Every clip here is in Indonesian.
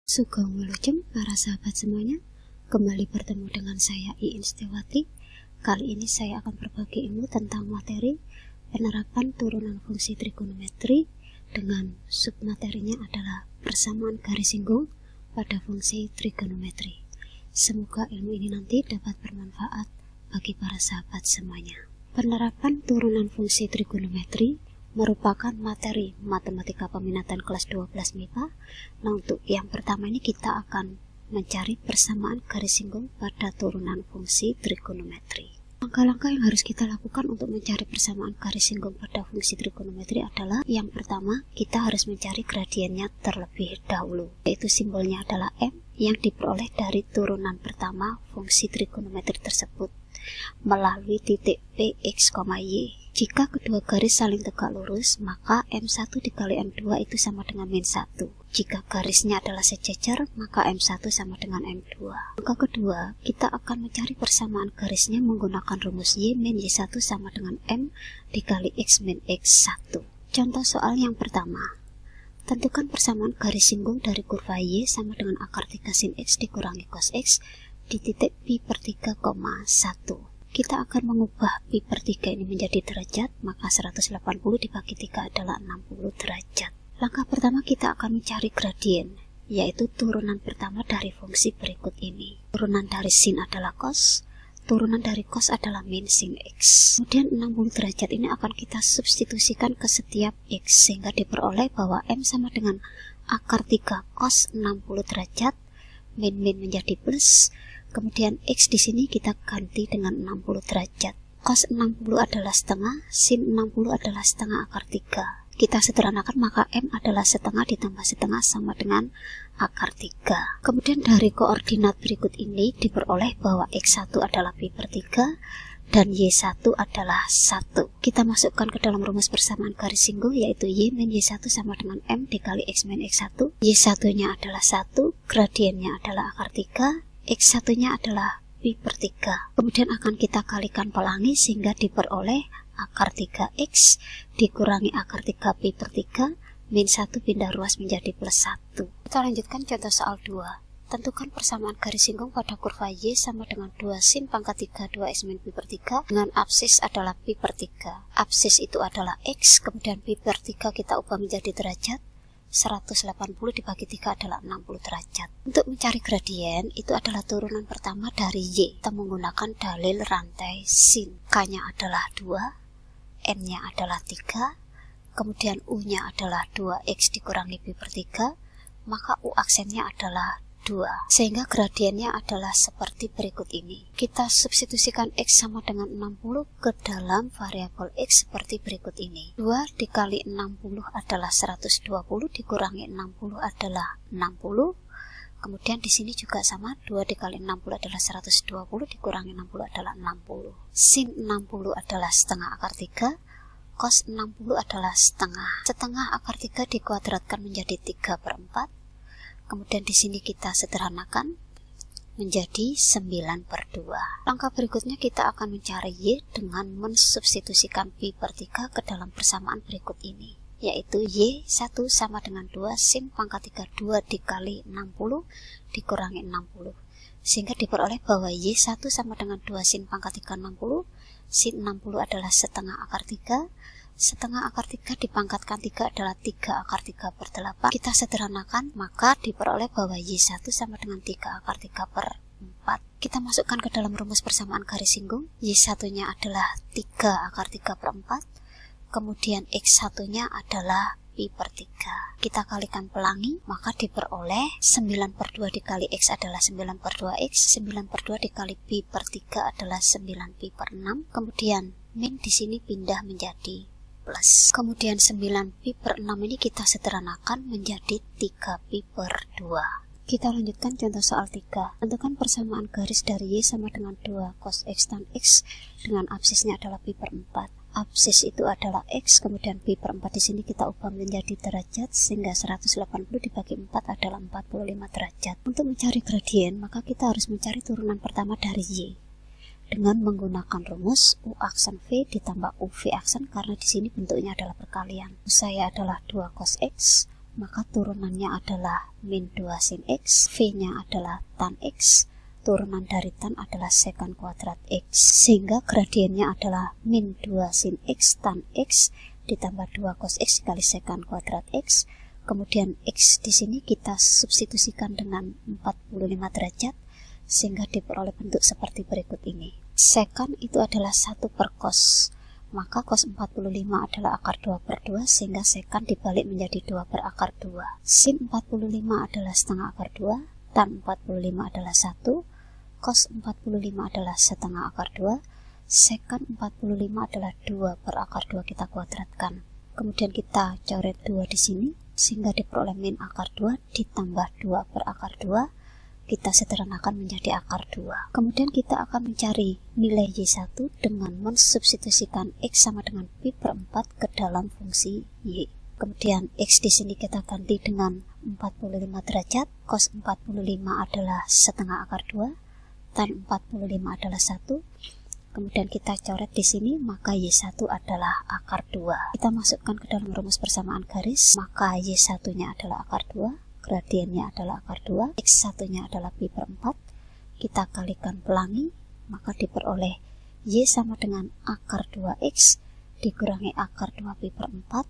Sugeng Wilujeng para sahabat semuanya, kembali bertemu dengan saya Iin Setiawati. Kali ini saya akan berbagi ilmu tentang materi penerapan turunan fungsi trigonometri dengan submaterinya adalah persamaan garis singgung pada fungsi trigonometri. Semoga ilmu ini nanti dapat bermanfaat bagi para sahabat semuanya. Penerapan turunan fungsi trigonometri merupakan materi matematika peminatan kelas 12 MIPA. Nah, untuk yang pertama ini kita akan mencari persamaan garis singgung pada turunan fungsi trigonometri. Langkah-langkah yang harus kita lakukan untuk mencari persamaan garis singgung pada fungsi trigonometri adalah yang pertama, kita harus mencari gradiennya terlebih dahulu, yaitu simbolnya adalah M yang diperoleh dari turunan pertama fungsi trigonometri tersebut melalui titik P, X, Y. Jika kedua garis saling tegak lurus, maka M1 dikali M2 itu sama dengan min 1. Jika garisnya adalah sejajar, maka M1 sama dengan M2. Langkah kedua, kita akan mencari persamaan garisnya menggunakan rumus Y min Y1 sama dengan M dikali X min X1. Contoh soal yang pertama. Tentukan persamaan garis singgung dari kurva Y sama dengan akar 3 sin X dikurangi cos X di titik pi per 3,1. Kita akan mengubah pi per 3 ini menjadi derajat, maka 180 dibagi 3 adalah 60 derajat. Langkah pertama kita akan mencari gradien, yaitu turunan pertama dari fungsi berikut ini. Turunan dari sin adalah cos, turunan dari cos adalah min sin X. Kemudian 60 derajat ini akan kita substitusikan ke setiap X, sehingga diperoleh bahwa M sama dengan akar 3 cos 60 derajat, min menjadi plus. Kemudian X di sini kita ganti dengan 60 derajat. Cos 60 adalah setengah, sin 60 adalah setengah akar 3. Kita sederhanakan, maka M adalah setengah ditambah setengah sama dengan akar 3. Kemudian dari koordinat berikut ini diperoleh bahwa X1 adalah pi per 3 dan Y1 adalah 1. Kita masukkan ke dalam rumus persamaan garis singgung, yaitu Y min Y1 sama dengan M dikali X min X1. Y1-nya adalah 1, gradiennya adalah akar 3, X1-nya adalah pi per 3. Kemudian akan kita kalikan pelangi sehingga diperoleh akar 3X dikurangi akar 3 pi per 3, min 1 pindah ruas menjadi plus 1. Kita lanjutkan contoh soal 2. Tentukan persamaan garis singgung pada kurva Y sama dengan 2 sin pangkat 3 2X min pi per 3 dengan absis adalah pi per 3. Absis itu adalah X, kemudian pi per 3 kita ubah menjadi derajat. 180 dibagi 3 adalah 60 derajat. Untuk mencari gradien, itu adalah turunan pertama dari Y. Kita menggunakan dalil rantai sin. K-nya adalah 2, N-nya adalah 3, kemudian U-nya adalah 2X dikurangi pi per 3, maka U aksennya adalah 2. Sehingga gradiennya adalah seperti berikut ini. Kita substitusikan X sama dengan 60 ke dalam variabel X seperti berikut ini. 2 dikali 60 adalah 120, dikurangi 60 adalah 60. Kemudian di sini juga sama, 2 dikali 60 adalah 120, dikurangi 60 adalah 60. Sin 60 adalah setengah akar 3, cos 60 adalah setengah. Setengah akar 3 dikuadratkan menjadi 3 per 4. Kemudian di sini kita sederhanakan menjadi 9 per 2. Langkah berikutnya kita akan mencari Y dengan mensubstitusikan pi per 3 ke dalam persamaan berikut ini, yaitu Y1 sama dengan 2 sin pangkat 3 2 dikali 60 dikurangi 60. Sehingga diperoleh bahwa Y1 sama dengan 2 sin pangkat 3 60, sin 60 adalah setengah akar 3, setengah akar 3 dipangkatkan 3 adalah 3 akar 3 per 8. Kita sederhanakan, maka diperoleh bahwa Y1 sama dengan 3 akar 3 per 4. Kita masukkan ke dalam rumus persamaan garis singgung. Y1-nya adalah 3 akar 3 per 4. Kemudian X1-nya adalah pi per 3. Kita kalikan pelangi, maka diperoleh 9 per 2 dikali X adalah 9 per 2X. 9 per 2 dikali pi per 3 adalah 9 pi per 6. Kemudian min di sini pindah menjadi plus. Kemudian 9 pi per 6 ini kita sederhanakan menjadi 3 pi per 2. Kita lanjutkan contoh soal 3. Tentukan persamaan garis dari Y sama dengan 2 cos X tan X dengan absisnya adalah pi per 4. Absis itu adalah X, kemudian pi per 4 di sini kita ubah menjadi derajat, sehingga 180 dibagi 4 adalah 45 derajat. Untuk mencari gradien, maka kita harus mencari turunan pertama dari Y dengan menggunakan rumus U aksen V ditambah UV aksen, karena di sini bentuknya adalah perkalian. U saya adalah 2 cos X maka turunannya adalah min 2 sin X, V-nya adalah tan X, turunan dari tan adalah sekant kuadrat X, sehingga gradiennya adalah min 2 sin X tan X ditambah 2 cos X dikali sekant kuadrat X. Kemudian X di sini kita substitusikan dengan 45 derajat, sehingga diperoleh bentuk seperti berikut ini. Sekant itu adalah 1 per cos, maka cos 45 adalah akar 2 per 2, sehingga sekant dibalik menjadi 2 per akar 2. Sin 45 adalah setengah akar 2, tan 45 adalah 1, cos 45 adalah setengah akar 2, sekant 45 adalah 2 per akar 2 kita kuadratkan. Kemudian kita coret 2 di sini, sehingga diperoleh min akar 2 ditambah 2 per akar 2, kita sederhanakan menjadi akar 2. Kemudian kita akan mencari nilai Y1 dengan mensubstitusikan X sama dengan pi per 4 ke dalam fungsi Y. Kemudian X di sini kita ganti dengan 45 derajat, cos 45 adalah setengah akar 2, tan 45 adalah 1. Kemudian kita coret di sini, maka Y1 adalah akar 2. Kita masukkan ke dalam rumus persamaan garis, maka Y1-nya adalah akar 2. Gradiennya adalah akar 2, X1-nya adalah pi per 4, kita kalikan pelangi, maka diperoleh Y sama dengan akar 2X dikurangi akar 2 pi per 4,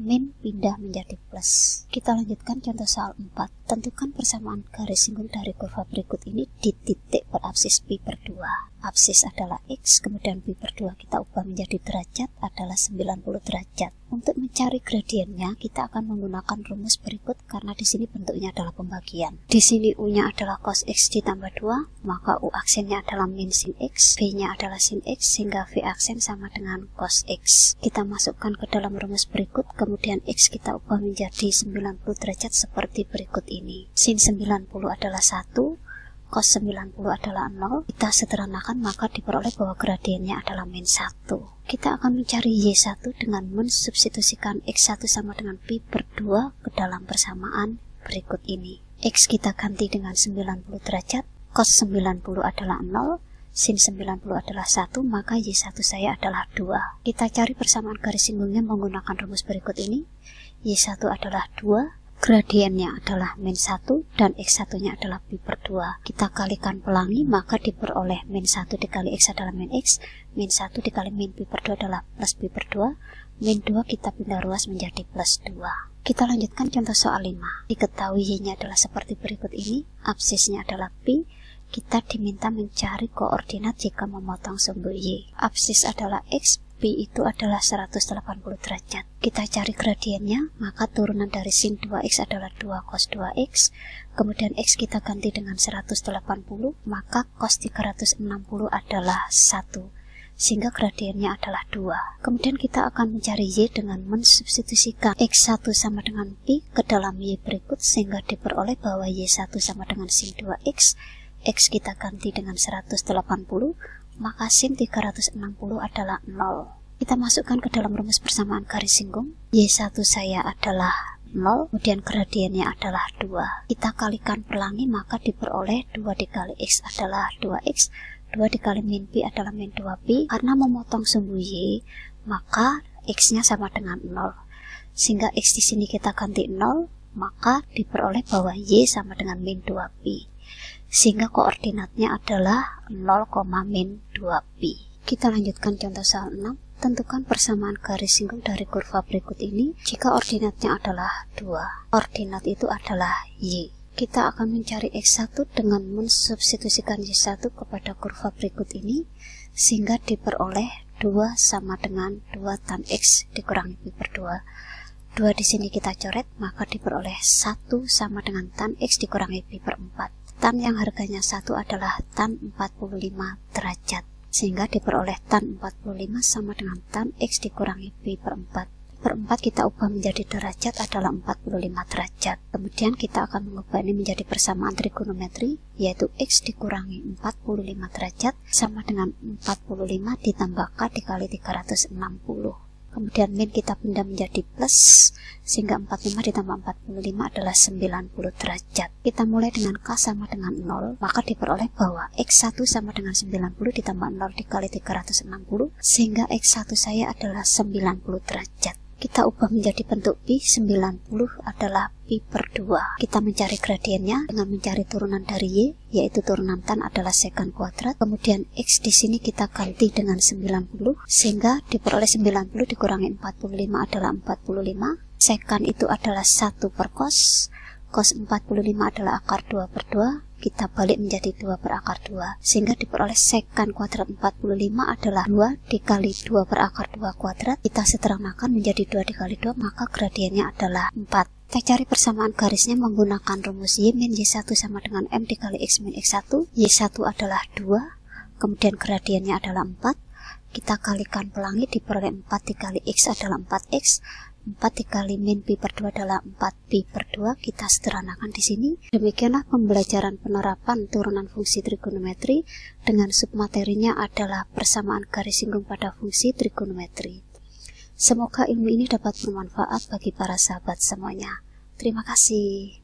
min pindah menjadi plus. Kita lanjutkan contoh soal 4. Tentukan persamaan garis singgung dari kurva berikut ini di titik berabsis pi per 2. Absis adalah X, kemudian pi per 2 kita ubah menjadi derajat adalah 90 derajat. Untuk mencari gradiennya, kita akan menggunakan rumus berikut karena di sini bentuknya adalah pembagian. Di sini U-nya adalah cos X ditambah 2, maka U aksennya adalah min sin X, V-nya adalah sin X, sehingga V aksen sama dengan cos X. Kita masukkan ke dalam rumus berikut, kemudian X kita ubah menjadi 90 derajat seperti berikut ini. Sin 90 adalah 1, cos 90 adalah 0, kita sederhanakan maka diperoleh bahwa gradiennya adalah min 1. Kita akan mencari Y1 dengan mensubstitusikan X1 sama dengan pi per 2 ke dalam persamaan berikut ini. X kita ganti dengan 90 derajat, cos 90 adalah 0, sin 90 adalah 1, maka Y1 saya adalah 2. Kita cari persamaan garis singgungnya menggunakan rumus berikut ini. Y1 adalah 2, gradiennya adalah min 1 dan X1-nya adalah pi per 2. Kita kalikan pelangi, maka diperoleh min 1 dikali X adalah min X, min 1 dikali min pi per 2 adalah plus pi per 2, min 2 kita pindah ruas menjadi plus 2. Kita lanjutkan contoh soal 5. Diketahui Y-nya adalah seperti berikut ini, absisnya adalah pi, kita diminta mencari koordinat jika memotong sumbu Y. Absis adalah X, pi itu adalah 180 derajat. Kita cari gradiennya, maka turunan dari sin 2X adalah 2 cos 2X, kemudian X kita ganti dengan 180, maka cos 360 adalah 1, sehingga gradiennya adalah 2. Kemudian kita akan mencari Y dengan mensubstitusikan X1 sama dengan pi ke dalam Y berikut, sehingga diperoleh bahwa Y1 sama dengan sin 2X, X kita ganti dengan 180, maka sin 360 adalah 0. Kita masukkan ke dalam rumus persamaan garis singgung. Y1 saya adalah 0, kemudian gradiennya adalah 2. Kita kalikan pelangi, maka diperoleh 2 dikali X adalah 2X, 2 dikali min pi adalah min 2pi. Karena memotong sumbu Y, maka X-nya sama dengan 0. Sehingga X di sini kita ganti 0, maka diperoleh bahwa Y sama dengan min 2pi. Sehingga koordinatnya adalah 0, min 2pi. Kita lanjutkan contoh soal 6. Tentukan persamaan garis singgung dari kurva berikut ini jika ordinatnya adalah 2. Ordinat itu adalah Y. Kita akan mencari X1 dengan mensubstitusikan Y1 kepada kurva berikut ini, sehingga diperoleh 2 sama dengan 2 tan X dikurangi pi per 2. 2 di sini kita coret, maka diperoleh 1 sama dengan tan X dikurangi pi per 4. Tan yang harganya 1 adalah tan 45 derajat, sehingga diperoleh tan 45 sama dengan tan X dikurangi pi per 4. Per 4 kita ubah menjadi derajat adalah 45 derajat. Kemudian kita akan mengubah ini menjadi persamaan trigonometri, yaitu X dikurangi 45 derajat sama dengan 45 ditambah K dikali 360. Kemudian min kita pindah menjadi plus, sehingga 45 ditambah 45 adalah 90 derajat. Kita mulai dengan K sama dengan 0, maka diperoleh bahwa X1 sama dengan 90 ditambah 0 dikali 360, sehingga X1 saya adalah 90 derajat. kita ubah menjadi bentuk pi. 90 adalah pi per 2. Kita mencari gradiennya dengan mencari turunan dari y, yaitu turunan tan adalah sekant kuadrat. Kemudian x di sini kita ganti dengan 90, sehingga diperoleh 90 dikurangi 45 adalah 45. Sekant itu adalah 1 per cos. Cos 45 adalah akar 2 per 2. Kita balik menjadi 2 per akar 2, sehingga diperoleh sekant kuadrat 45 adalah 2 dikali 2 per akar 2 kuadrat. Kita sederhanakan menjadi 2 dikali 2, maka gradiennya adalah 4. Kita cari persamaan garisnya menggunakan rumus y min y1 sama dengan m dikali x min x1. Y1 adalah 2, kemudian gradiennya adalah 4. Kita kalikan pelangi, diperoleh 4 dikali x adalah 4x. 4 dikali min pi per 2 adalah 4 pi per 2. Kita sederhanakan di sini. Demikianlah pembelajaran penerapan turunan fungsi trigonometri dengan submaterinya adalah persamaan garis singgung pada fungsi trigonometri. Semoga ilmu ini dapat bermanfaat bagi para sahabat semuanya. Terima kasih.